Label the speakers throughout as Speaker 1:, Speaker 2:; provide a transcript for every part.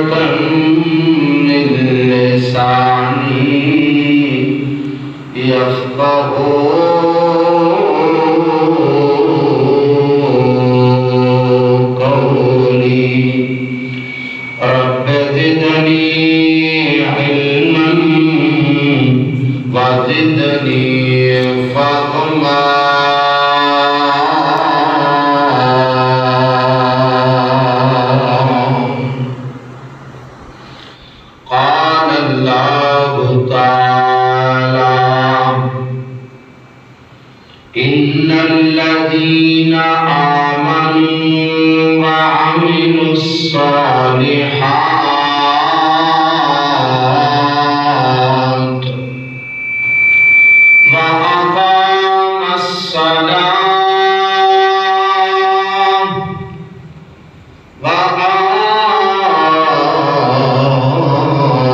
Speaker 1: من لساني يفقهوا قولي رب زدني علما وزدني فهما قال الله تعالى إن الذين آمنوا وعملوا الصالحات وأقاموا الصلاة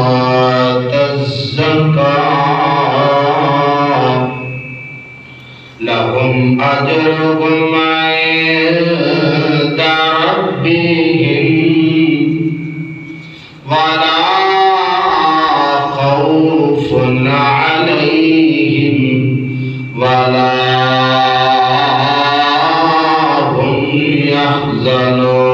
Speaker 1: وآتوا الزكاة لهم أجرهم عند ربهم ولا خوف عليهم ولا هم يحزنون.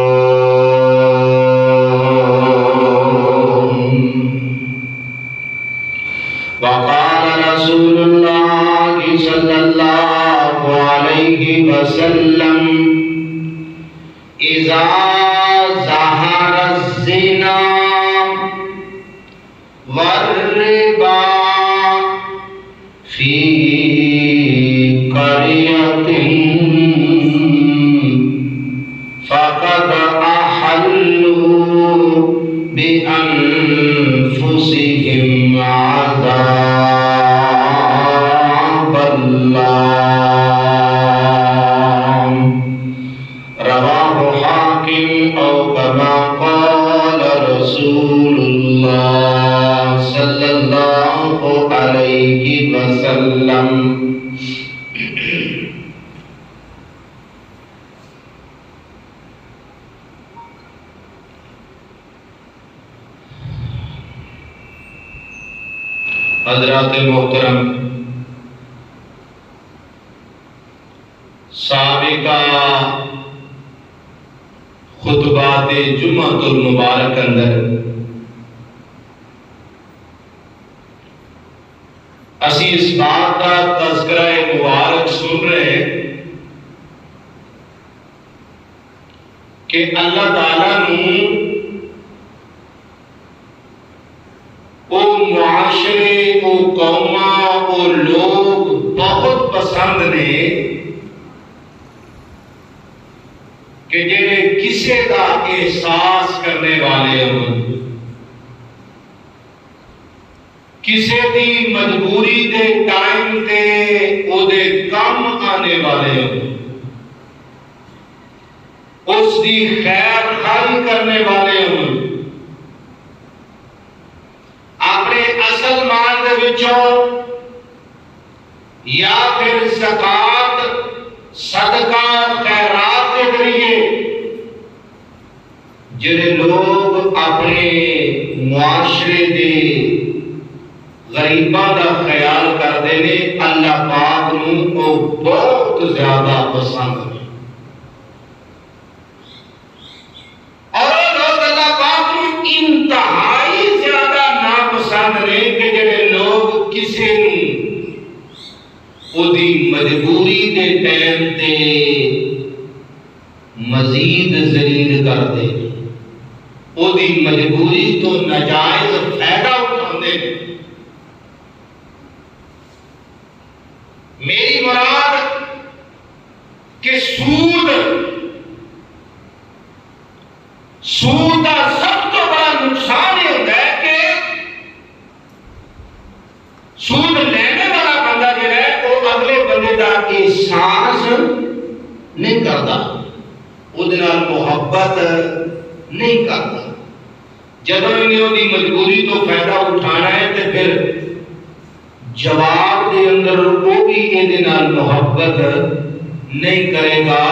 Speaker 1: وقال رسول الله صلى الله عليه وسلم إذا ظهر الزنا والربا في قرية فقد أحلوا بأنفسهم عذاب الله. رواه حاكم أو كما قال رسول الله صلى الله عليه وسلم. حضرات محترم، سابقہ خطبات جمعۃ المبارک اندر اسی اس بات کا تذکرہ مبارک سن رہے ہیں کہ اللہ تعالیٰ نے وہ معاشرے، وہ قوماں، وہ لوگ بہت پسند نے کہ جڑے کسے دا احساس کرنے والے ہوں، کسے دی مجبوری دے ٹائم تے او دے کام آنے والے ہوں، اس دی خیر خواہی کرنے والے ہوں، اپنے اصل مال دے وچوں یا پھر زکات، صدقہ، خیرات کے ذریعے جڑے لوگ اپنے معاشرے دے غریباں دا خیال کرتے ہیں، اللہ پاک نوں وہ بہت زیادہ پسند ہے. اور لوگ اللہ پاک نوں انتہائی زیادہ ناپسند نے کہ جڑے لوگ کسی نوں دی مجبوری دے ٹائم تے مزید ذلیل کر دے، او دی مجبوری تو ناجائز فائدہ اٹھاندے. میری مراد کہ سود کا سب تو بڑا نقصان یہ ہوتا ہے کہ سود لینے والا بندہ جو ہے وہ اگلے بندے کا احساس نہیں کرتا، وہ محبت نہیں کرتا. جب انہیں مجبوری تو فائدہ اٹھانا ہے تو پھر جواب دے اندر وہ بھی یہ محبت نہیں کرے گا.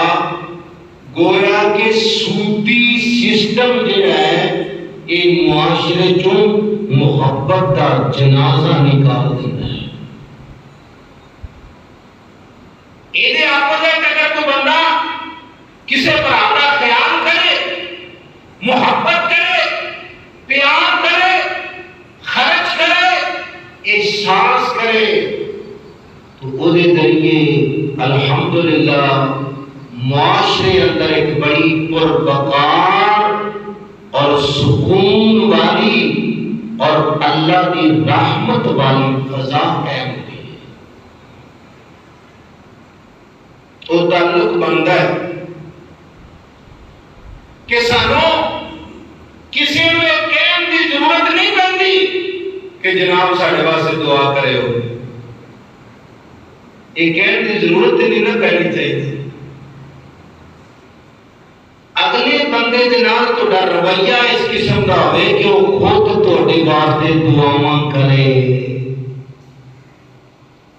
Speaker 1: گویا کہ سودی سسٹم جو ہے یہ معاشرے چوں محبت کا جنازہ نکال دینا ہے۔ یہ اپوزٹ اگر کوئی بندہ کسی برا کا خیال کرے، محبت کرے، پیار کرے، خرچ کرے، احساس کرے، تو وہ ذریعے الحمدللہ معاشرے اندر ایک بڑی پربکار اور سکون والی اور اللہ کی رحمت والی فضا قائم ہوتی ہے۔ تو تعلق بنتا ہے کہ سانوں کسی نے کہنے کی ضرورت نہیں پڑتی کہ جناب ساڈے واسطے دعا کرے ہو، یہ کہنے کی ضرورت نہیں نہ پہنی چاہیے۔ اگلے بندے دے نال تہاڈا رویہ اس قسم دا ہوئے کہ وہ خود تہاڈے واسطے دعاواں کرے،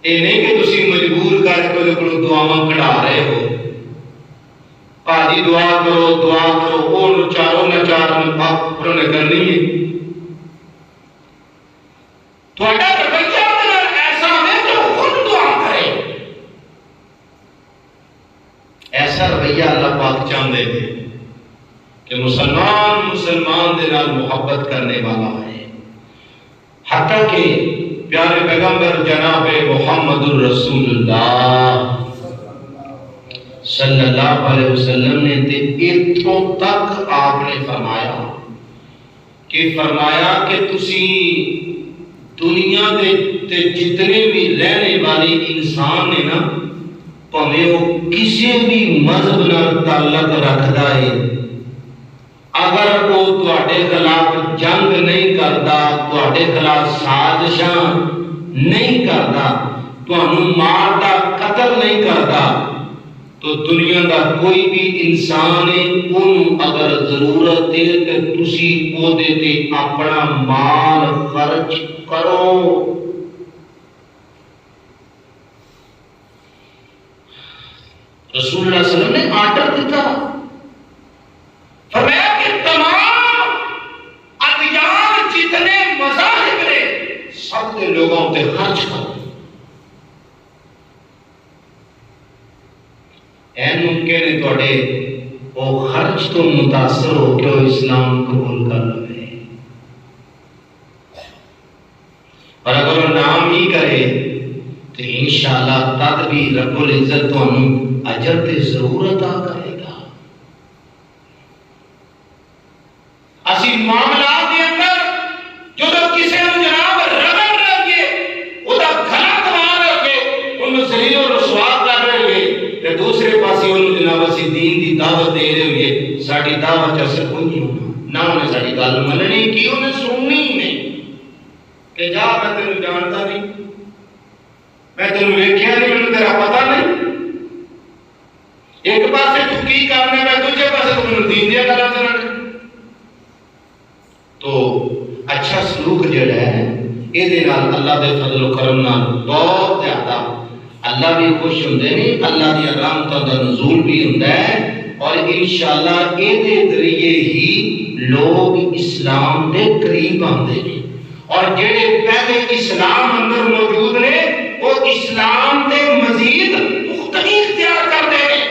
Speaker 1: یہ نہیں کہ تسی مجبور کر کے وہ کولوں دعاواں کڑا رہے ہو، پاجی دعا کرو وہ چاروں نہ چار انہوں نے کرنی ہے۔ تہاڈا رویہ ایسا ہے کہ وہ خود دعا کرے، ایسا رویہ اللہ پاک چاہتے ہیں کہ مسلمان دے نال محبت کرنے والا ہے۔ حتیٰ کہ پیارے پیغمبر جناب محمد الرسول اللہ صلی اللہ علیہ وسلم نے اتوں تک آپ نے فرمایا کہ تسی دنیا دے جتنے بھی رہنے والے انسان نے نا، پاویں وہ کسی بھی مذہب نال تعلق رکھدا ہے، اگر وہ تواڈے خلاف جنگ نہیں کرتا، تواڈے خلاف سازشاں نہیں کرتا، تانوں ماردا قتل نہیں کرتا، تو دنیا دا کوئی بھی انسان ہے اونوں اگر ضرورت ہے کہ تسی او دے تے اپنا مال خرچ کرو۔ رسول اللہ صلی اللہ علیہ وسلم نے آرڈر دیتا، فرمایا کہ تمام ادیان جتنے مذاہب نے سب کے لوگوں تے خرچ کرو۔ این ممکن ہے تھوڑے وہ خرچ تو متاثر ہو کے وہ اسلام قبول کر لے، اور اگر وہ نام ہی کرے تو انشاءاللہ تد بھی رب العزت تو اجر تے ضرور عطا کرے گا۔ اسی معاملات کے اندر جو کسی نے جناب رگڑ رکھے وہ گلا دبا رکھے ان ذلیل و رسوا کر رہے تے دوسرے پاسے انہوں جناب اسی دین دی دعوت دے رہے ہوئے، ساڑی دعوت اثر کوئی نہیں ہونا، نہ انہیں ساڑی گل مننی کی، انہیں سننی ہی نہیں کہ جا میں تینوں جانتا نہیں، میں تینوں ویکھیا نہیں، مجھے تیرا پتہ نہیں، ایک پاسے تو کی کرنے میں دوسرے پاسے تو مجھے دین دیا گلا چلانے۔ تو اچھا سلوک جڑا ہے یہ دے نال اللہ دے فضل و کرم نال بہت زیادہ اللہ بھی خوش ہوندے نے، اللہ دی رحمتاں دا نزول بھی ہوندا ہے، اور انشاءاللہ یہ دے ذریعے ہی لوگ اسلام دے قریب آندے نے، اور جڑے پہلے اسلام اندر موجود نے وہ اسلام دے مزید مختلف اختیار کرتے ہیں۔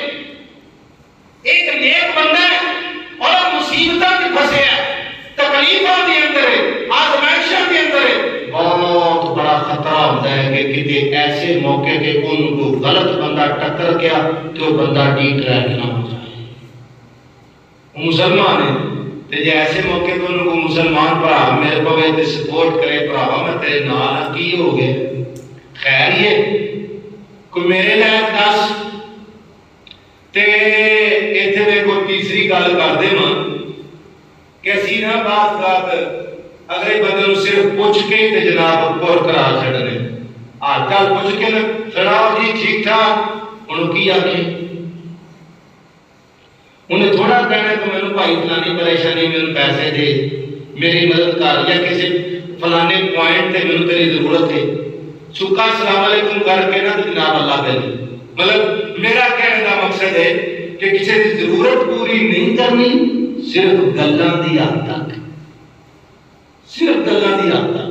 Speaker 1: ایک نیک بندہ ہے اور مصیبتاں میں پھنسے ہے، تکلیفاں دے اندر ہے، آزمائشاں دے اندر ہے، بہت بڑا خطرہ ہوتا ہے کہ کسی ایسے موقع کے ان کو غلط بندہ ٹکر گیا تو بندہ ٹھیک رہ کے نہ ہو جائے۔ وہ مسلمان ہے تو جی ایسے موقع پہ ان کو مسلمان بھرا میرے کو سپورٹ کرے، بھراوا میں تیرے نال کی ہو گئے، خیر یہ کوئی میرے لائق دس تے ایتھے میں کوئی تیسری گل کر دے ماں کہ اسی نہ بات اگلے بندے نوں صرف پوچھ کے تے جناب پور کرا چھڑنے، آج کل پوچھ کے سناؤ جی ٹھیک ٹھاک، انہوں کی آکھے انہیں تھوڑا کہنا ہے کہ میں نے بھائی فلانی پریشانی میں پیسے دے، میری مدد کر، یا کسی فلانے پوائنٹ تے میں تیری ضرورت ہے، سکا السلام علیکم کر کے نا جناب اللہ پہ۔ مطلب میرا کہنے کا مقصد ہے کہ کسی کی ضرورت پوری نہیں کرنی، صرف گلاں دی حد تک، صرف گلاں دی عادت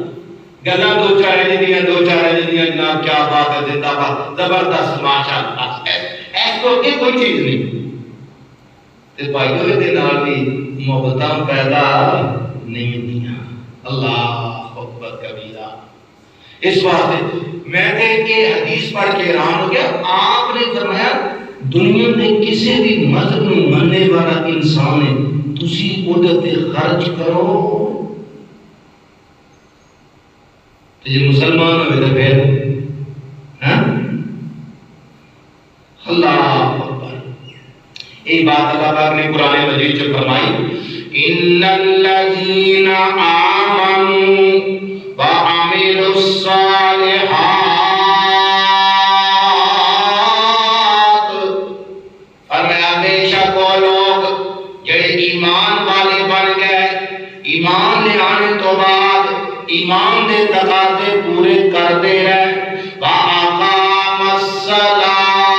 Speaker 1: گلاں دو چار جناب کیا بات ہے زندہ باد زبردست ماشاءاللہ ایس کو کہ کوئی چیز نہیں تے بھائیو دے نال بھی محبتاں پیدا نہیں ہوندیاں اللہ اکبر کبیرہ اس واسطے میں تے یہ حدیث پڑھ کے حیران ہو گیا آپ نے فرمایا دنیا میں کسی بھی مذہب نو مننے والا انسان ہے تسی اودے تے خرچ کرو یہ مسلمان ہوئے تو پھر اللہ اکبر یہ بات اللہ پاک نے قرآن مجید سے فرمائی ان الذین آمنوا وعملوا الصالحات فرمایا بے شک وہ لوگ جڑے ایمان والے بن گئے ایمان لے آنے تو بعد ایمان دے تقاضے پورے کرتے رہے وَأَقَامَ الصَّلَاةَ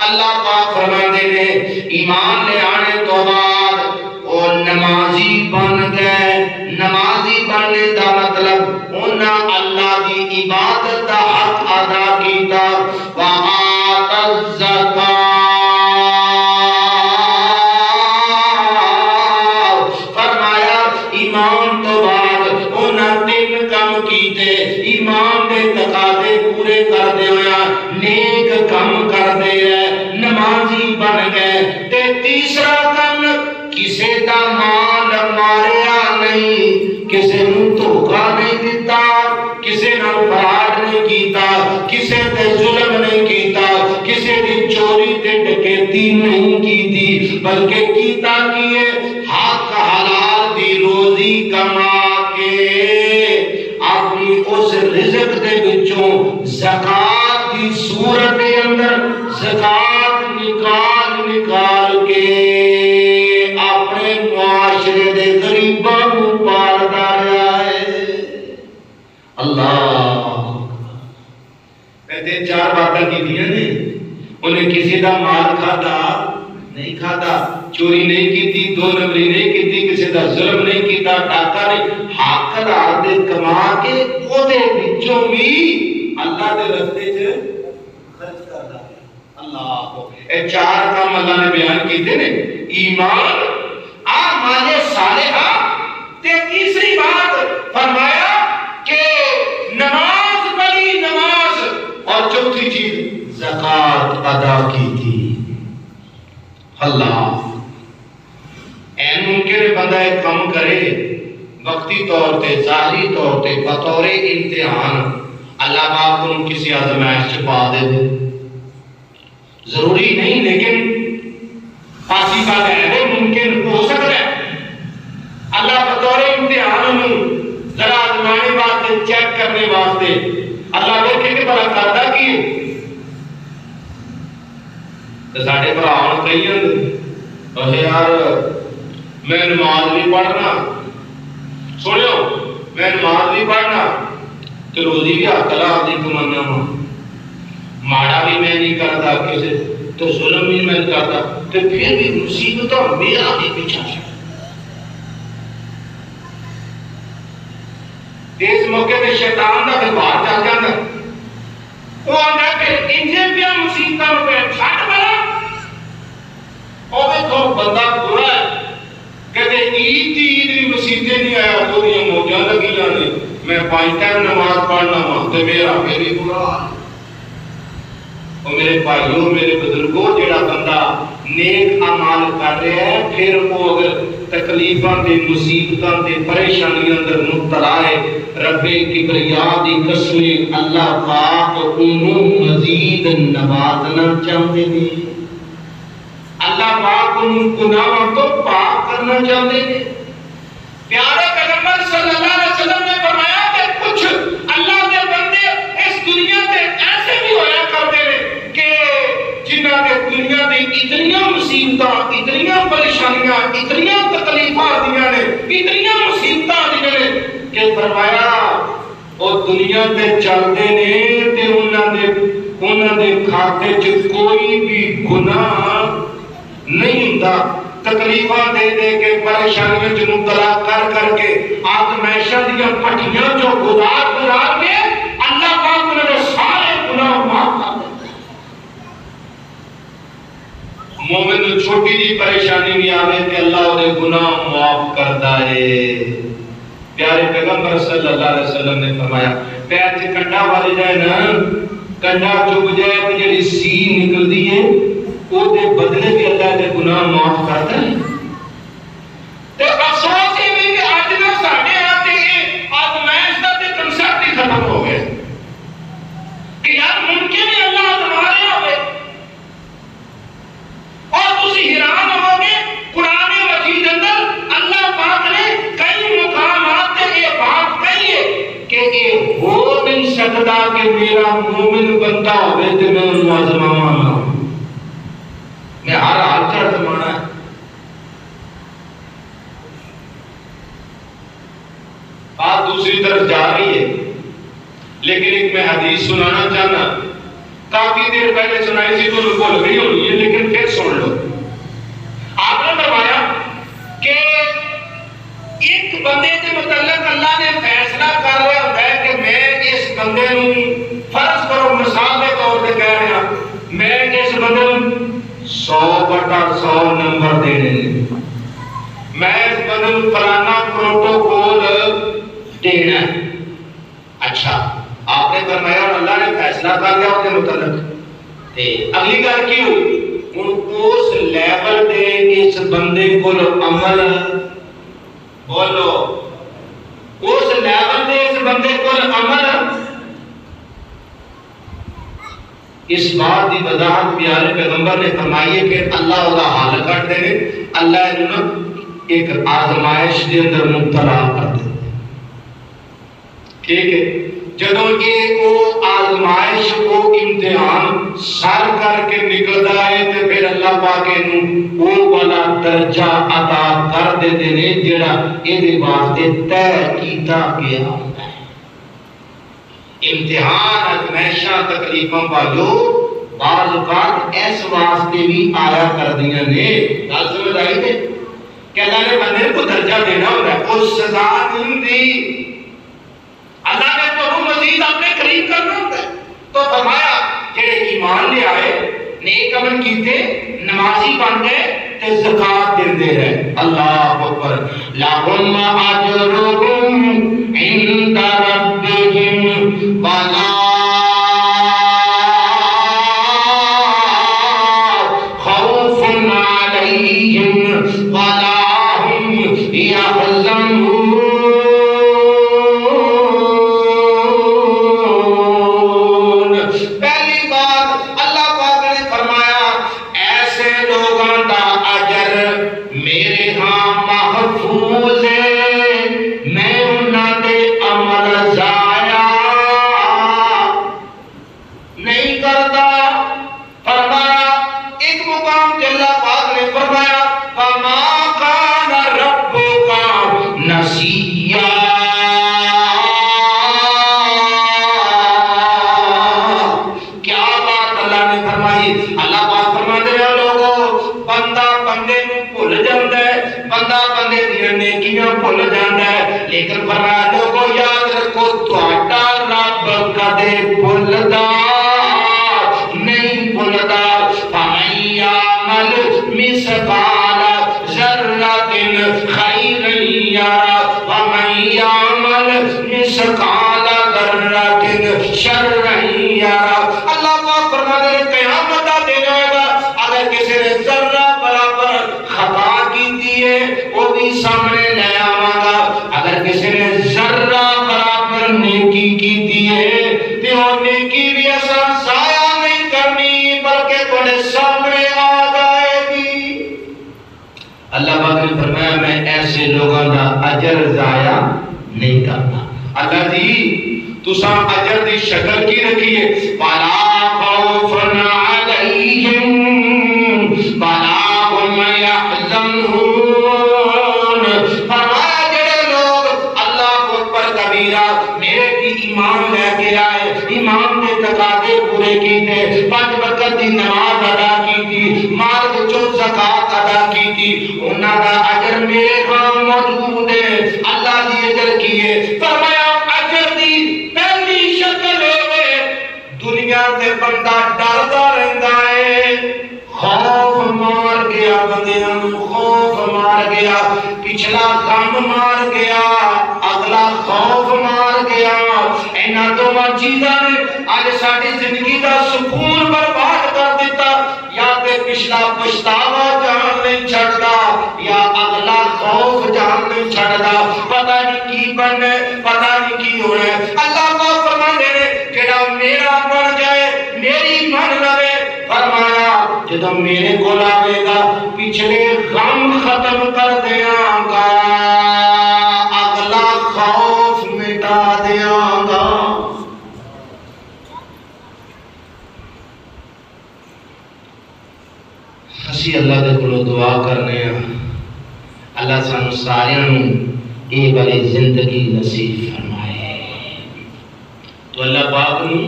Speaker 1: اللہ پاک فرماتے ہیں ایمان لے آنے تو بعد وہ نمازی بن گئے نمازی بننے دا مطلب انہاں اللہ دی عبادت دا حق ادا کیتا وَآتَ الزَّکَاةَ ایمان تو بعد انہاں تین کام کیتے ایمان دے تقاضے پورے کر دے ہویا نیک کام کر دے رہے نمازی بن گئے تے تیسرا کام کسے دا مال ماریا نہیں کسے نو دھوکا نہیں دیتا کسے نو فراڈ نہیں کیتا کسے تے ظلم نہیں کیتا کسے دی چوری تے ڈکیتی نہیں کیتی بلکہ کیتا کیے حق حلال دی روزی کما کے اپنی اس رزق دے وچوں زکات دی صورت دے اندر زکات نکال کے اپنے معاشرے دے غریباں کو پالدا رہا ہے اللہ میں چار باتاں کیتیاں نے انہیں کسی دا مال کھادا نہیں کھادا چوری نہیں کیتی دو نمبری نہیں کیتی کسی دا ظلم نہیں کیتا ڈاکہ نہیں حق حلال دے کما کے او دے وچوں بھی اللہ دے راستے چ خرچ کردا ہے اللہ کو اے چار کام اللہ نے بیان کیتے نے ایمان اعمال صالحہ تے تیسری بات فرمایا کہ نماز پڑھی نماز اور چوتھی چیز زکات ادا کی تھی اللہ این ممکن بندہ ایک کام کرے وقتی طور تے ظاہری طور تے بطور امتحان اللہ پاک کو کسی آزمائش چھپا دے ضروری نہیں لیکن پاسی بات ہے ممکن ہو سکتا ہے اللہ بطور امتحان ذرا آزمانے واسطے چیک کرنے واسطے اللہ دیکھے کہ بڑا کرتا کی ساڑھے پر آن کئی ہیں یار میں نماز نہیں پڑھنا سنو میں نماز نہیں پڑھنا تو روزی بھی حق حلال دی کمانا ہوں ماڑا بھی میں نہیں کرتا کسی تو ظلم بھی میں کرتا تو پھر بھی مصیبتوں میرا بھی پیچھا ہے اس موقع پہ شیطان دا بھیوار چل جاتا وہ آندا کہ انجے پیا مصیبتوں پہ چھٹ بنا اور دیکھو بندہ برا ہے کہتے عید بھی مسیطے نہیں آیا تو یہ موجہ لگی جانے میں 5 ٹائم نماز پڑھنا مانتے میرا میری برا اور میرے بھائیوں میرے بزرگوں جڑا بندہ نیک اعمال کر رہا ہے پھر وہ اگر تکلیفاں دے مصیبتاں دے پریشانیاں اندر مبتلا ہے رب کبریا دی قسم اللہ پاک انہوں مزید نوازنا چاہتے ہیں اللہ پاک ان گناہوں کو پاک کرنا چاہتے ہیں پیارے پیغمبر صلی اللہ علیہ وسلم نے فرمایا کہ کچھ اللہ کے بندے اس دنیا سے ایسے بھی ہویا کرتے ہیں کہ جنہاں کے دنیا دی اتنیاں مصیبتاں اتنیاں پریشانیاں اتنیاں تکلیفاں دیاں نے اتنیاں مصیبتاں دیاں نے کہ فرمایا وہ دنیا تے چلتے نے تے انہاں دے کھاتے چ کوئی بھی گناہ نہیں ہوندا تکلیفاں دے دے کے پریشانیوں چ مبتلا کر کر کے آزمائشاں دی پٹھیاں جو گزار کے اللہ پاک نے سارے گناہ معاف کر دیتے ہیں۔ مومن نوں چھوٹی جی پریشانی بھی آوے تے اللہ دے گناہ معاف کردا ہے۔ پیارے پیغمبر صلی اللہ علیہ وسلم نے فرمایا پیر تے کنڈا والے جائے نا، کنڈا چب جائے تے جڑی سی نکلدی ہے او دے بدلے بھی اللہ دے گناہ معاف کرتا ہے۔ تے افسوس یہ بھی کہ اج نہ ساڈے ہاتھ آزمائش دا تے کنسپٹ ہی ختم ہو گیا کہ یار ممکن ہے اللہ آزما رہا ہوئے، اور تسی حیران ہو گے قرآن مجید اندر اللہ پاک نے کئی مقامات تے یہ بات کہی ہے کہ یہ ہو نہیں سکتا کہ میرا مومن بندہ ہوئے تے میں انہوں آزماواں نہ، میں ہر حال چڑھ زمانا ہے۔ بات دوسری طرف جا رہی ہے، لیکن ایک میں حدیث سنانا چاہنا، کافی دیر پہلے سنائی تھی تو بھول گئی ہونی ہے، لیکن پھر سن لو۔ آپ نے فرمایا کہ ایک بندے کے متعلق اللہ نے فیصلہ کر رہا ہوتا ہے کہ میں اس بندے نوں فرض کرو مثال کے طور پہ کہہ رہا میں اس بندے نوں 100/100 نمبر دینے، میں اس بندے نوں فلانا پروٹوکول دینا۔ اچھا آپ نے فرمایا اور اللہ نے فیصلہ کر لیا اس کے متعلق، تے اگلی گل کی ہوئی اس لیول دے اس بندے کو عمل، بولو اس لیول دے اس بندے کو عمل، اس بات کی وضاحت پیارے پیغمبر نے فرمائی ہے کہ اللہ وہ حال کر دے، اللہ انہوں ایک آزمائش کے اندر مبتلا کر دے۔ ٹھیک ہے، جدوں یہ وہ آزمائش کو امتحان سر کر کے نکلتا ہے تو پھر اللہ پاک نوں وہ والا درجہ عطا کر دیتے ہیں جڑا یہ واسطے طے کیتا گیا ہوتا ہے۔ امتحان آزمائشاں تکلیفاں باجو بعض اوقات اس واسطے بھی آیا کردیاں نے، گل سمجھ آئی تے کہ اللہ نے بندے کو درجہ دینا ہوتا ہے، اس سزا نہیں دی، اللہ نے تو مزید اپنے قریب کرنا ہوتا ہے۔ تو فرمایا جڑے ایمان لے آئے، نیک عمل کیتے، نمازی بن گئے تے زکات دیندے رہے، اللہ اکبر، لہم اجرہم عند ربہم ولا خوف علیہم ولا ہم یحزنون۔ لیکن فرمایا لوگوں یاد رکھو تہاڈا رب کدے بھلدا نہیں بھلدا، فمن یعمل مثقال ذرۃ خیرا یرہ ومن یعمل مثقال ذرۃ شرا یرہ۔ اللہ پاک فرماتے ہیں قیامت کا دن آئے گا، اگر کسی نے ذرہ برابر خطا کی ہے وہ بھی سامنے لے آواں گا، اگر کسی نے ذرہ برابر نیکی کی ہے تو وہ نیکی بھی اثر ضائع نہیں کرنی بلکہ تمہارے سامنے آ جائے گی۔ اللہ پاک نے فرمایا میں ایسے لوگوں کا اجر ضائع نہیں کرتا۔ اللہ جی تساں اجر دی شکل کی رکھی ہے، وَلَا خَوْفٌ عَلَيْهِمْ وَلَا هُمْ يَحْزَنُونَ۔ فرمایا جڑے لوگ اللہ کو پر کبیرہ میرے کی ایمان لے کے آئے، ایمان کے تقاضے پورے کیتے، 5 وقت کی نماز ادا کی تھی، مال وچوں زکات ادا کی تھی، انہاں دا اجر میرے ہاں موجود ہے. اللہ دی اجر کی ہے؟ فرمایا اجر دی پہلی شکل ہے دنیا تے بندہ ڈردا رہندا ہے، خوف مار گیا، بندیاں نوں خوف مار گیا، پچھلا غم مار گیا، اگلا خوف مار گیا. انہاں دونوں چیزاں نے اج ساری زندگی دا سکون برباد کر دیتا. یا تے پچھلا پچھتاوا جان نہیں چھڑدا، یا اگلا خوف جان نہیں چھڑدا. پتہ نہیں کی بننا، پتہ نہیں کی ہونا. اللہ پاک فرماندے نے جڑا میرا بن جائے، میری من لوے، فرمایا جدوں میرے کول آوے گا پچھلے غم ختم کر دیاں گا، اگلا خوف مٹا دیاں گا. اسی اللہ دے کولوں دعا کرنے ہاں اللہ سانو ساریاں نوں اے والی زندگی نصیب فرمائے. تو اللہ پاک نوں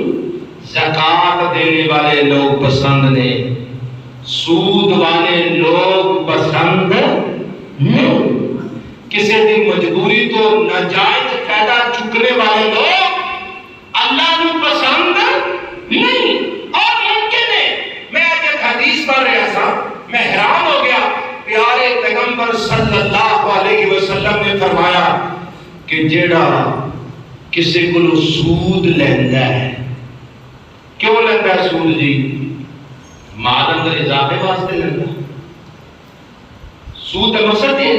Speaker 1: زکات دینے والے لوگ پسند نے، سود والے لوگ پسند نہیں. کسی دی مجبوری تو ناجائز فائدہ چکنے والے لوگ اللہ نو پسند نہیں. اور ممکن ہے، میں آج ایک حدیث پڑھ رہا تھا، میں حیران ہو گیا. پیارے پیغمبر صلی اللہ علیہ وسلم نے فرمایا کہ جیڑا کسی کو سود لیندا ہے، کیوں لیندا ہے سود جی؟ مال اندر اضافے واسطے لیندا. سود کا مقصد ہے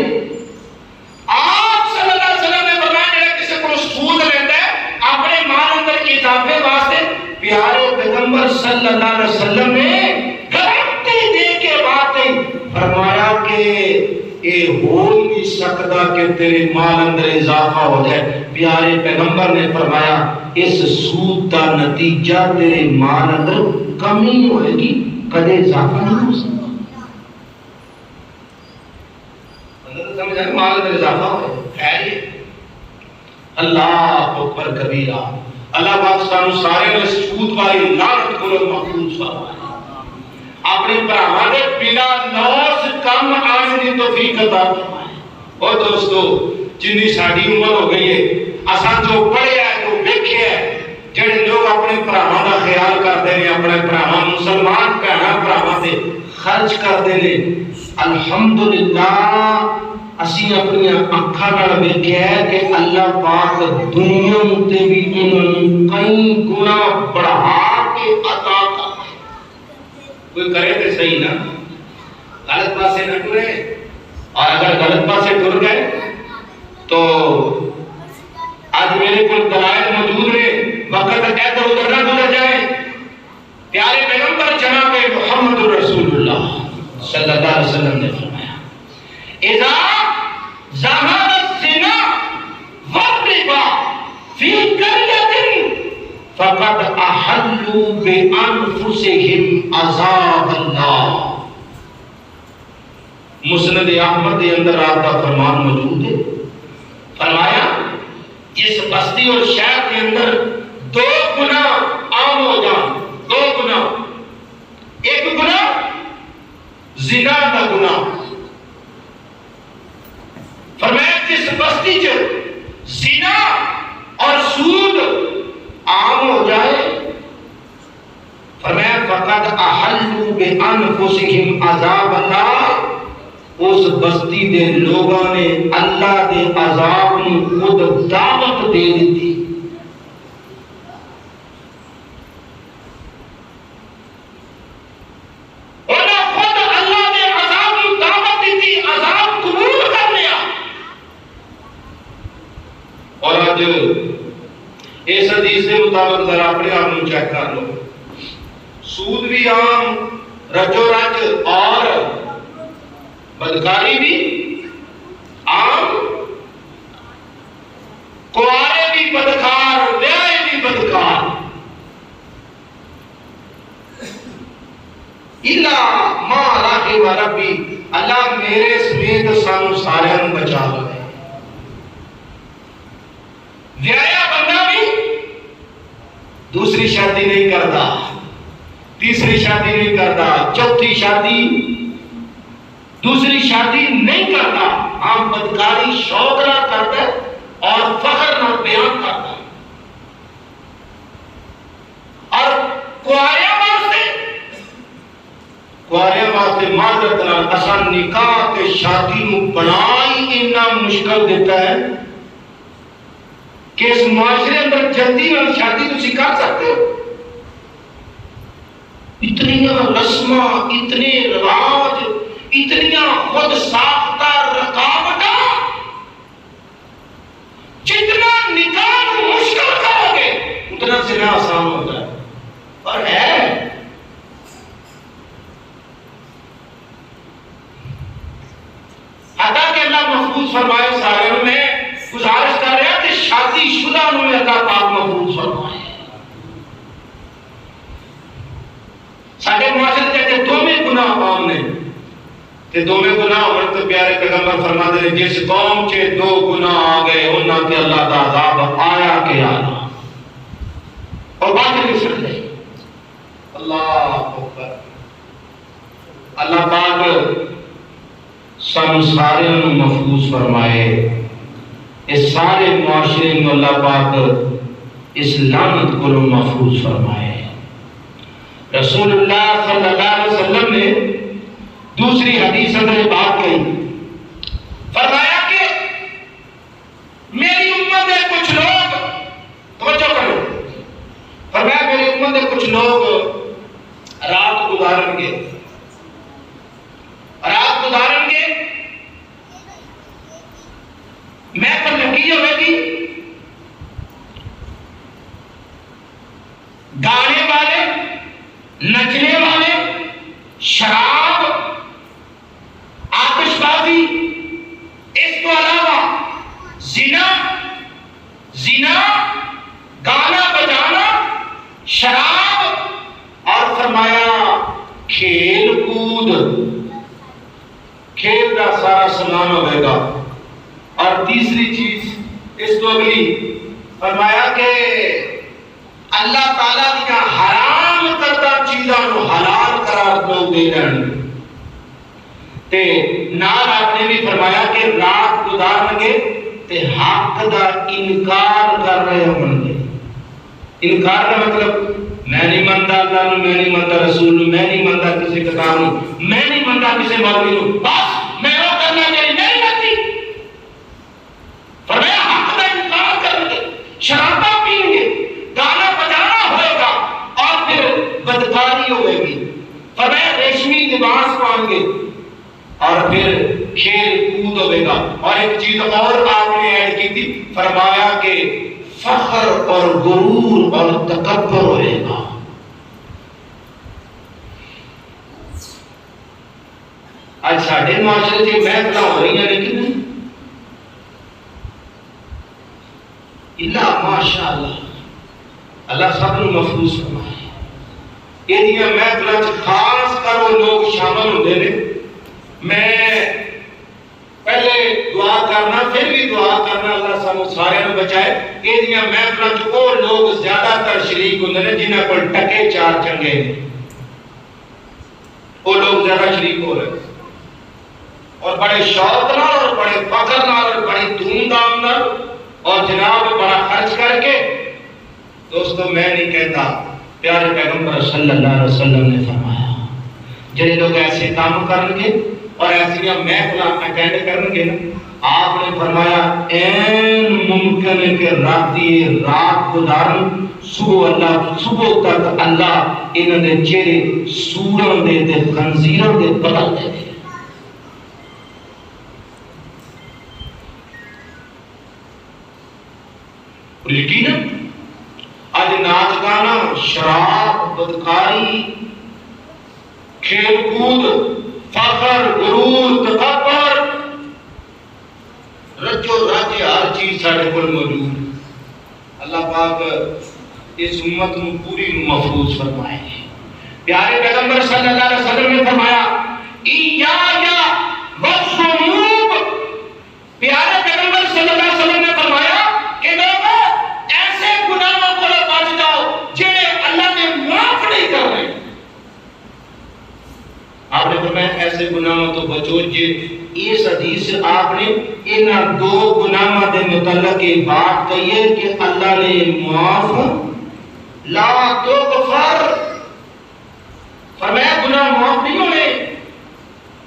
Speaker 1: آپ صلی اللہ علیہ وسلم نے فرمایا جڑا کسی کو سود لیندا ہے اپنے مال اندر اضافے واسطے، پیارے پیغمبر صلی اللہ علیہ وسلم نے گارنٹی دے کے بات فرمایا کہ یہ ہو نہیں سکتا کہ تیرے مال اندر اضافہ ہو جائے. پیارے پیغمبر نے فرمایا اس سود کا نتیجہ تیرے مال اندر کمی ہوئے گی، کدے اضافہ نہیں ہو سکتا. سمجھ آئے مال اندر اضافہ ہوئے خیر یہ اللہ اکبر کبیرہ. اللہ پاک سانو سارے نے سود والی لعنت کو محفوظ فرمائے. اپنے بھراواں دے بنا نوز کم آنے دی توفیق عطا فرمائے. اور دوستو جنی ساڈی عمر ہو گئی ہے، اساں جو پڑھیا ہے، جو ویکھیا ہے، جڑے لوگ اپنے بھراواں دا خیال کردے نے، اپنے بھراواں مسلمان بھراواں بھراواں تے خرچ کردے نے، الحمدللہ اسی اپنی اکھاں نال ویکھیا ہے کہ اللہ پاک دنیا تے بھی انہاں نوں کئی گنا بڑھا کے عطا کر. کوئی کرے تے صحیح نا، غلط پاسے نہ ٹرے. اور اگر غلط پاسے ٹر گئے تو آج میرے کو دلائل موجود ہیں، وقت ادھر ادھر نہ گزر جائے. پیارے پیغمبر جناب محمد رسول اللہ صلی اللہ علیہ وسلم نے فرمایا اذا ظہر الزنا والربا فی قریۃ فقد احلوا بانفسهم عذاب اللہ. مسند احمد کے اندر آپ کا فرمان موجود ہے. فرمایا جس بستی اور شہر کے اندر دو گناہ عام ہو جان، دو گناہ، ایک گناہ زنا کا گناہ، فرمایا جس بستی جو زنا اور سود عام ہو جائے، فرمایا فقد احلوا بانفسهم عذاب اللہ، اس بستی دے لوگاں نے اللہ دے عذاب نو خود دعوت دے دیتی. انہاں خود اللہ دے عذاب نو دعوت دیتی، عذاب قبول کر لیا. اور آج اس حدیث کے مطابق ذرا اپنے آپ کو چیک کر لو، سود بھی عام، رجو رج اور بدکاری بھی عام، کوارے بھی بدکار، بیائے بھی بدکار. الا ما رحم ربی، اللہ میرے سمیت سانو سارے بچا لے. بیایا بندہ بھی دوسری شادی نہیں کرتا، تیسری شادی نہیں کرتا، چوتھی شادی دوسری شادی نہیں کرتا، ہم بدکاری شوق نہ کرتا اور فخر نہ بیان کرتا، اور کوارے واسطے معذرت نال اساں نکاح تے شادی نو بنائی اتنا مشکل دیتا ہے کہ اس معاشرے اندر جلدی نال شادی تسی کر سکتے ہو، اتنی رسماں، اتنے رواج، اتنی خود ساختہ رکاوٹاں، جتنا نکاح مشکل کرو گے اتنا زنا آسان ہوتا ہے، اور ہے حتیٰ کہ اللہ محفوظ فرمائے سارے میں گزارش کر رہا کہ شادی شدہ میں اللہ پاک محفوظ فرمائے۔ سارے معاشرے کے دو میں گناہ عام نے تے دو میں گناہ ہونے تو پیارے پیغمبر فرما دے جس قوم کے دو گناہ آ گئے انہاں تے اللہ کا عذاب آیا کہ آنا، اور بات نہیں سن لے۔ اللہ اکبر، اللہ پاک سن سارے محفوظ فرمائے، اس سارے معاشرے میں اللہ پاک اس لعنت کو محفوظ فرمائے۔ رسول اللہ صلی اللہ علیہ وسلم نے دوسری حدیث اندر بات کہی، فرمایا کہ میری امت میں کچھ لوگ، توجہ کرو، فرمایا میری امت میں کچھ لوگ رات گزاریں گے، محفل لگی ہوئے گی، گانے والے، نچنے والے، شراب، آتش بازی، اس کو علاوہ زنا، گانا بجانا، شراب، اور فرمایا کھیل کود، کھیل کا سارا سامان ہوئے گا، اور تیسری چیز اس کو اگلی فرمایا کہ اللہ تعالیٰ دیا حرام کردہ چیزاں کو حلال قرار دے رہے تے نال آپ نے بھی فرمایا کہ رات گزارن گے تے حق دا انکار کر رہے ہوں گے۔ انکار کا مطلب میں نہیں مانتا اللہ نو، میں نہیں مانتا رسول نو، میں نہیں مانتا کسی کتاب نو، میں نہیں مانتا کسی مولوی نو، بس میں وہ کرنا میری نہیں مانتی، فرمایا حق کا انکار کریں گے، شرابہ پئیں گے، گانا بجانا ہوئے گا، اور پھر بدکاری ہوئے گی، فرمایا ریشمی لباس پہن گے، اور پھر کھیل کود ہوئے گا، اور ایک چیز اور آپ نے ایڈ کی تھی، فرمایا کہ فخر اور غرور اور تکبر ہوئے گا۔ آج ساڑھے معاشرے سے محفل ہو رہی ہیں لیکن اللہ ماشاء اللہ سب کو محفوظ فرمائے۔ یہ محفل خاص کر وہ لوگ شامل ہوتے ہیں، میں پہلے دعا کرنا پھر بھی دعا کرنا اللہ سانو سارے نو بچائے۔ یہ محفل وہ لوگ زیادہ تر شریک ہوتے ہیں جنہاں کو ٹکے چار چنگے ہیں، وہ لوگ زیادہ شریک ہو رہے ہیں، اور بڑے شوق نال اور بڑے فخر نال اور بڑی دھوم دھام نال اور جناب بڑا خرچ کر کے۔ دوستو میں نہیں کہتا، پیارے پیغمبر صلی اللہ علیہ وسلم نے فرمایا جنہیں لوگ ایسے کام کریں گے اور ایسی محفل اٹینڈ کریں گے نا، آپ نے فرمایا این ممکن ہے کہ رات گزارن، صبح تک اللہ انہوں نے چہرے سورن دے خنزیروں دے بدل دے۔ یقینا آج ناچ گانا، شراب، بدکاری، کھیل کود، فخر، غرور، تکبر، رجو راجے ہر چیز سارے کو موجود۔ اللہ پاک اس امت کو پوری محفوظ فرمائے۔ پیارے پیغمبر صلی اللہ علیہ وسلم نے فرمایا ایایا والذنوب، پیارے پیغمبر صلی اللہ علیہ وسلم نے فرمایا کہ لوگوں ایسے گناہوں کو بچ جاؤ جنہیں اللہ نے معاف نہیں کر رہے۔ آپ نے فرمایا ایسے ایسے گناہوں تو بچو جے اس حدیث سے آپ نے ان دو گناہوں دے متعلق یہ بات کہی ہے کہ اللہ نے معاف لا تغفر، فرمایا گناہ معاف نہیں ہونے.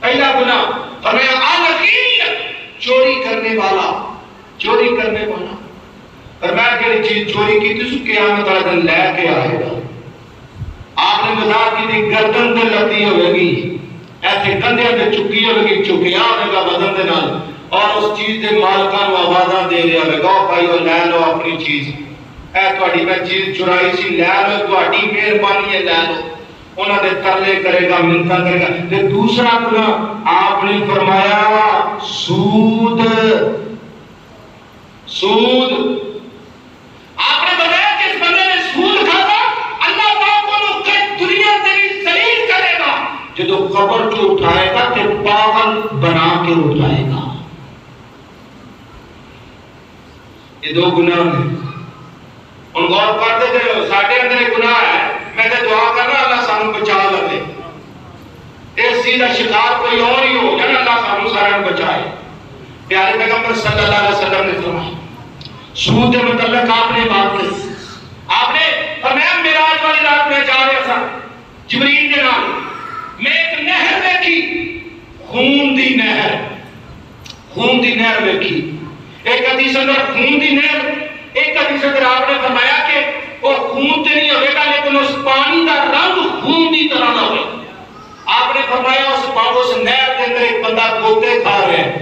Speaker 1: پہلا گناہ فرمایا الغیل، چوری کرنے والا، چوری کرنے والا. فرمایا کہ چیز چوری کی تو قیامت والے دن لے کے آئے گا. آپ نے مثال کی تھی گردن تے لتی ہوئے گی، ایسے کندھے تے چکی ہوئے گی، چکیا ہوئے گا بدن دے نال، اور اس چیز دے مالکاں نوں آوازاں دے رہا ہوئے گا بھائیو لے لو اپنی چیز، اے تہاڈی میں چیز چرائی سی لے لو، تہاڈی مہربانی ہے لے لو. انہاں دے ترلے کرے گا، منتاں کرے گا. تے دوسرا گناہ آپ نے فرمایا سود. سود آپ نے بتایا کہ اس بندے نے سود کھاتا اللہ پاک کو دنیا سے بھی ذلیل کرے گا، جدو قبر جو اٹھائے گا تے پاگل بنا کے اٹھائے گا. یہ دو گناہ ہیں. ان غور کرتے تھے ساڈے اندر ایک گناہ ہے، میں نے دعا کرنا اللہ سانو بچا لے. اس چیز کا شکار کوئی اور ہی ہو جانا، اللہ سانو سارے بچائے. پیارے پیغمبر صلی اللہ علیہ وسلم نے فرمایا سود کے متعلق آپ نے بات کی. آپ نے فرمایا معراج والی رات میں جا رہا تھا جبریل کے نام، میں ایک نہر دیکھی، خون دی نہر. خون دی نہر دیکھی. ایک حدیث اندر خون دی نہر، ایک حدیث اندر آپ نے فرمایا کہ وہ خون تے نہیں ہوئے گا لیکن اس پانی کا رنگ خون دی طرح نہ ہوئے. آپ نے فرمایا اس نہر کے اندر ایک بندہ گوتے کھا رہے ہیں،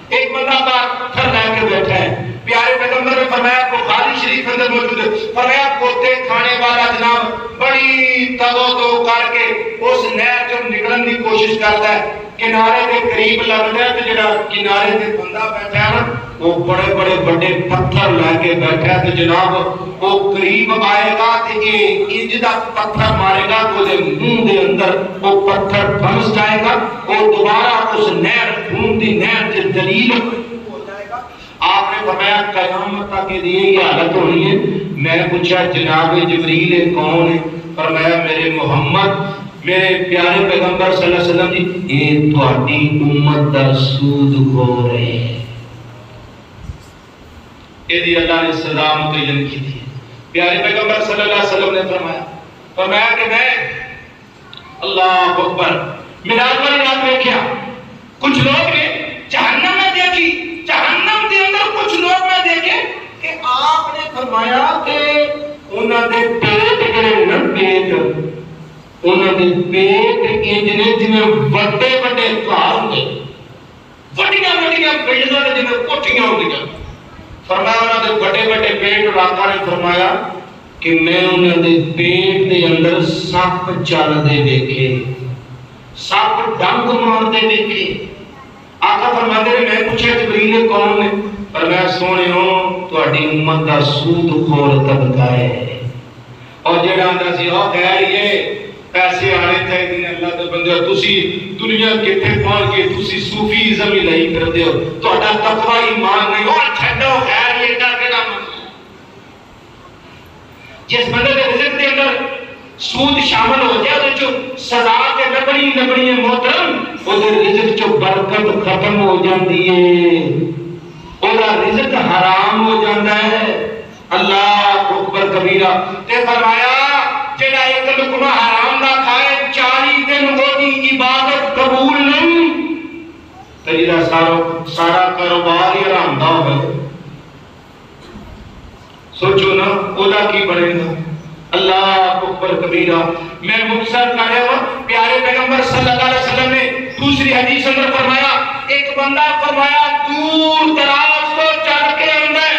Speaker 1: ایک بندہ پتھر لے کے بیٹھا ہے. پیارے پیغمبر نے فرمایا بخاری شریف اندر موجود ہے، فرمایا گوتے کھانے والا جناب بڑی تگو کر کے اس نہر چوں نکلن کی کوشش کرتا ہے، کنارے کے قریب لگتا ہے تو جڑا کنارے تے بندہ بیٹھا ہے نا وہ بڑے بڑے بڑے پتھر لے کے بیٹھا ہے. تو جناب وہ قریب آئے گا تے انج دا پتھر مارے گا تو دے منہ دے اندر وہ پتھر پھنس جائے گا، وہ دوبارہ اس نہر خون دی نہر تے دلیل ہو جائے گا. آپ نے فرمایا قیامت تک کے لیے یہ حالت ہونی ہے. میں پوچھا جناب جبریل کون ہے؟ فرمایا میرے محمد، میرے پیارے پیغمبر صلی اللہ علیہ وسلم جی یہ تہاڈی امت دا سود خور ہے. یہ اللہ نے سزا متعین کی تھی. پیارے پیغمبر صلی اللہ علیہ وسلم نے فرمایا کہ میں اللہ اکبر معراج والی رات دیکھا کچھ لوگ نے جہنم میں دیکھی، جہنم کے اندر کچھ لوگ میں دیکھے کہ آپ نے فرمایا کہ انہاں دے پیٹ جڑے نا پیٹ، انہاں دے پیٹ انجنے جنہیں بڑے بڑے گھر ہوندے، بڑیاں بڑیاں بلڈنگاں دے جنہیں کوٹھیاں ہوندیاں. فرمایا انہاں دے بڑے بڑے پیٹ. اور آقا نے فرمایا کہ میں انہاں دے پیٹ دے اندر سپ چلدے دیکھے، سپ ڈنگ مارتے دیکھے. آقا فرماتے ہیں میں پوچھا جبریل کون نے؟ فرمایا سونےو تہاڈی امت دا سود خور طبقہ ہے. اور جڑا آندا سی او خیر یہ پیسے آنے چاہیے اللہ دے بندے، تسی دنیا کتے پہنچ کے تسی صوفیزم ہی نہیں کرتے ہو، تہاڈا تقوی ایمان نہیں. اور چھڈو خیر یہ کا کہڑا جس بندے دے رزق دے اندر سود شامل ہو جائے تو سزا تے لبڑی لبڑی محترم او دے رزق چ برکت ختم ہو جاندی ہے، او دا رزق حرام ہو جاندا ہے. اللہ اکبر کبیرہ. تے فرمایا جڑا ایک لقمہ حرام دا کھائے 40 دن اودی عبادت قبول نہیں، تے جڑا سارا کاروبار ہی حرام دا ہوے سوچو نا اودا کی بنے گا. اللہ اکبر کبیرہ. میں مختصر کر رہا ہوں. پیارے پیغمبر صلی اللہ علیہ وسلم نے دوسری حدیث اندر فرمایا ایک بندہ فرمایا دور دراز کو چل کے آندا ہے،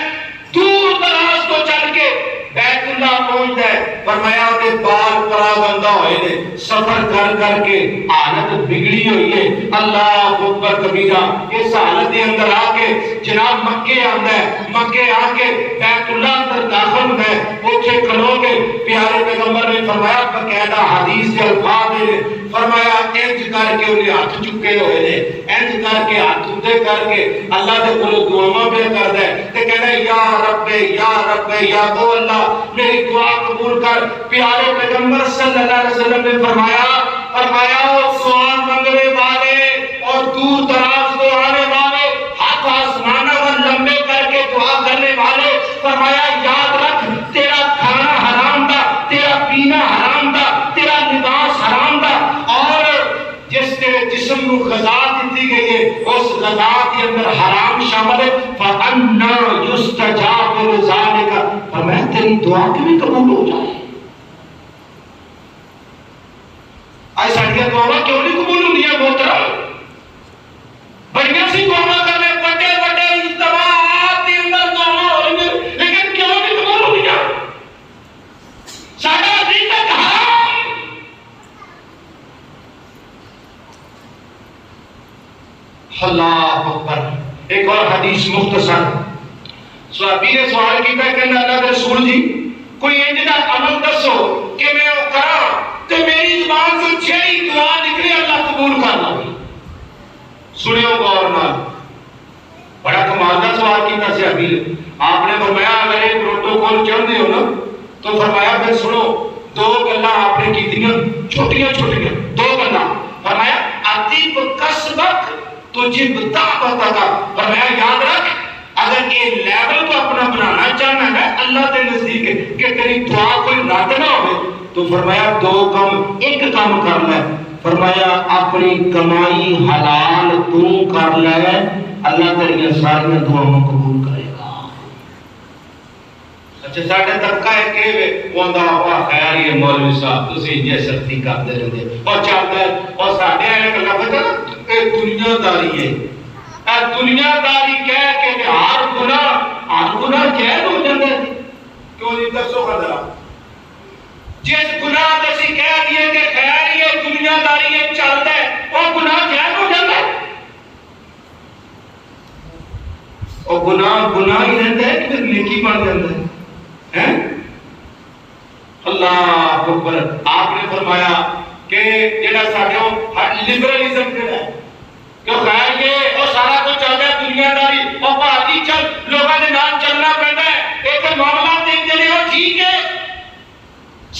Speaker 1: دور دراز کو چل کے بیت اللہ پہنچتا ہے. فرمایا کہ بال پرا بندہ ہوئے نے سفر کر کر کے حالت بگڑی ہوئی ہے. اللہ اکبر کبیرہ. اس حالت کے اندر آ کے جناب مکے آندا ہے، مکے آ کے بیت اللہ اندر داخل ہوتا ہے. اوتھے کھلو کے پیارے پیغمبر نے فرمایا باقاعدہ حدیث کے الفاظ نے فرمایا انج کر کے انہیں ہاتھ چکے ہوئے نے، انج کر کے ہاتھ اٹھے کر کے اللہ دے کولوں دعاواں پہ کردا ہے تے کہندا ہے یا رب یا رب یا او اللہ میری دعا قبول کر. پیارے پیغمبر صلی اللہ علیہ وسلم نے فرمایا او دعا مانگنے والے دور دراز کو آنے والے ہاتھ آسمانوں پر لمبے کر کے دعا کرنے والے، فرمایا یاد رکھ تیرا کھانا حرام تھا، تیرا پینا حرام تھا، تیرا لباس حرام تھا، اور جس تیرے جسم کو غذا دیتی گئی ہے اس غذا کے اندر حرام شامل ہے، فَأَنَّا يُسْتَجَابُ لِذَلِكَ، فرمایا تیری دعا کیوں قبول ہو جائے؟ آج ساڑھیا دعا کیوں نہیں قبول ہوں دیا محترم؟ بڑھیا سی دعا کر لے، بڑے بڑے اجتماعات کے اندر دعا ہو رہی ہے، لیکن کیوں نہیں قبول ہوں دیا؟ ساڑھا رزق حرام۔ اللہ اکبر۔ ایک اور حدیث مختصر، صحابی نے سوال کیا کہ اللہ کے رسول جی کوئی انجدہ عمل دسو کہ میں وہ کرا تو میری زبان سے چھئی دعا نکلے اللہ قبول کرنا۔ سنیو غور نال، بڑا کمال کا سوال کیا صحابی نے۔ آپ نے فرمایا اگر ایک پروٹوکول چاہتے ہو نا تو فرمایا پھر سنو، دو گلاں آپ نے کیتیاں چھوٹیاں چھوٹیاں، دو گلاں، فرمایا اطیب کسبک تجب دعوتک، فرمایا یاد رکھ اگر یہ لیول تو اپنا بنانا چاہنا ہے اللہ کے نزدیک کہ تیری دعا کوئی رد نہ ہوئے تو فرمایا دو کم، ایک کام کر لے، فرمایا اپنی کمائی حلال تو کر لے، اللہ تیری ساری دعاؤں قبول کرے گا۔ اچھا ساڈے طبقہ ہے کہ وہ آندا خیر یہ مولوی صاحب تسی یہ سختی کرتے رہتے اور چلتا ہے، اور ساڈے والے کا لفظ ہے نا یہ دنیا داری ہے، دنیا داری کہہ کے ہر گناہ جائز ہو جاتا ہے۔ کیوں نہیں دسو ذرا؟ جس گناہ تسی کہہ دیے کہ خیر یہ دنیا داری ہے چلتا ہے، وہ گناہ جائز ہو جاتا ہے؟ اور گناہ ہی رہتا ہے کہ پھر نیکی بن جاتا ہے؟ اللہ اکبر۔ آپ نے فرمایا کہ جڑا ساڈے لبرلزم ہے کہ خیر یہ اور سارا کچھ چل رہا ہے دنیا داری اور بھارتی چل لوگوں کے نام چلنا پڑتا ہے، ایک معاملہ دیکھ جانے ہو ٹھیک ہے،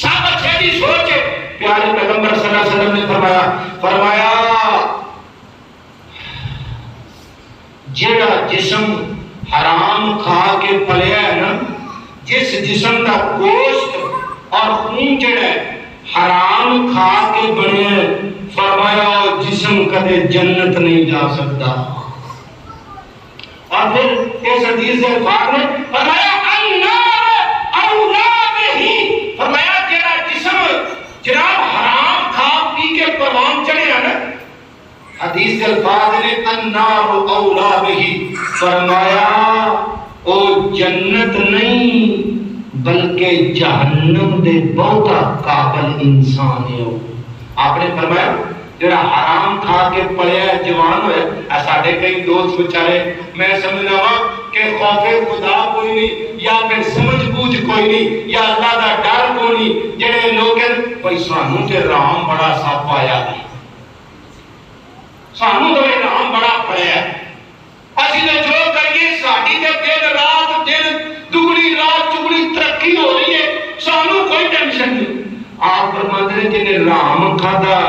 Speaker 1: سب اچھے کی سوچ ہے۔ پیارے پیغمبر صلی اللہ علیہ وسلم نے فرمایا جڑا جسم حرام کھا کے پلیا ہے نا، جس جسم کا گوشت اور خون جڑا ہے حرام کھا کے بنے، فرمایا جسم کدے جنت نہیں جا سکتا۔ اور پھر اس حدیث سے پاک نے فرمایا النار اولا بہی، فرمایا جڑا جسم جناب حرام کھا پی کے پروان چڑھے نا، حدیث کے الفاظ نے النار اولا بہی، فرمایا او جنت نہیں بلکہ جہنم دے بہتا قابل انسان ہے۔ آپ نے فرمایا جڑا حرام کھا کے پڑیا جوان ہوئے، ساڈے کئی دوست بیچارے میں سمجھنا وا کہ خوف خدا کوئی نہیں یا پھر سمجھ بوجھ کوئی نہیں یا اللہ دا ڈر کوئی نہیں، جڑے لوگ کوئی سانوں تے رام بڑا سپ آیا ہے، سانوں تے رام بڑا پڑیا ہے، اسی تے جو کریے ساڈی تے دن رات دگنی رات چگنی ترقی ہو رہی ہے، سانوں کوئی ٹینشن نہیں۔ آپ فرماتے ہیں جنہیں رام کھادا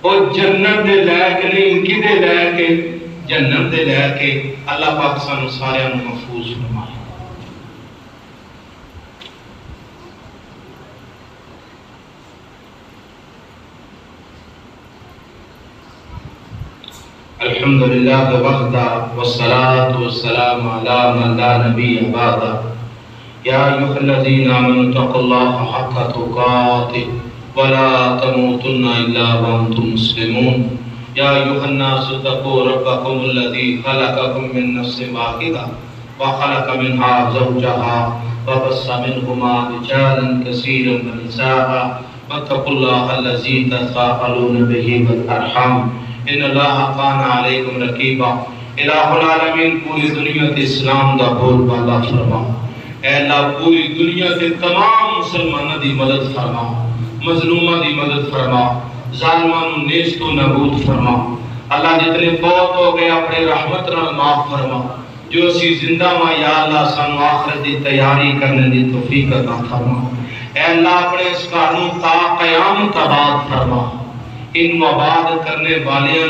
Speaker 1: وہ جنت دے لائق نہیں، کدے لائق ہے؟ جنت دے لائق ہے۔ اللہ پاک سانوں سارے محفوظ فرمائے۔ الحمدللہ وحدہ والصلاة والسلام علی من لا نبی بعدہ، یا ایھا الذین آمنوا اتقوا اللہ حق تقاتہ ولا تموتن الا وانتم مسلمون، یا ایھا الناس اتقوا ربکم الذی خلقکم من نفس واحدہ وخلق منها زوجها وبث منهما رجالا كثيرا ونساء واتقوا الله الذي تساءلون به والارحام ان اللہ کان علیکم رقیبا۔ الہ العالمین پوری دنیا کے اسلام دا بول بالا فرما، اے اللہ پوری دنیا کے تمام مسلمانوں دی مدد فرما، مظلوموں دی مدد فرما، ظالموں نیست و نابود فرما۔ اللہ جتنے فوت ہو گئے اپنے رحمت نال معاف فرما، جو اسی زندہ ماں یا اللہ سانو آخرت دی تیاری کرنے دی توفیق عطا فرما۔ اے اللہ اپنے اس قانون تا قیامت آباد فرما، ان وباد کرنے والیاں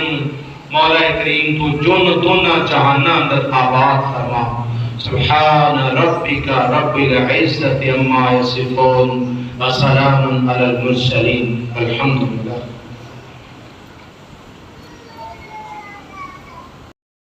Speaker 1: مولا کریم تو جن دونا جہانا اندر آباد فرما. سبحان ربک رب العزت عما یصفون وسلام علی المرسلین الحمدللہ.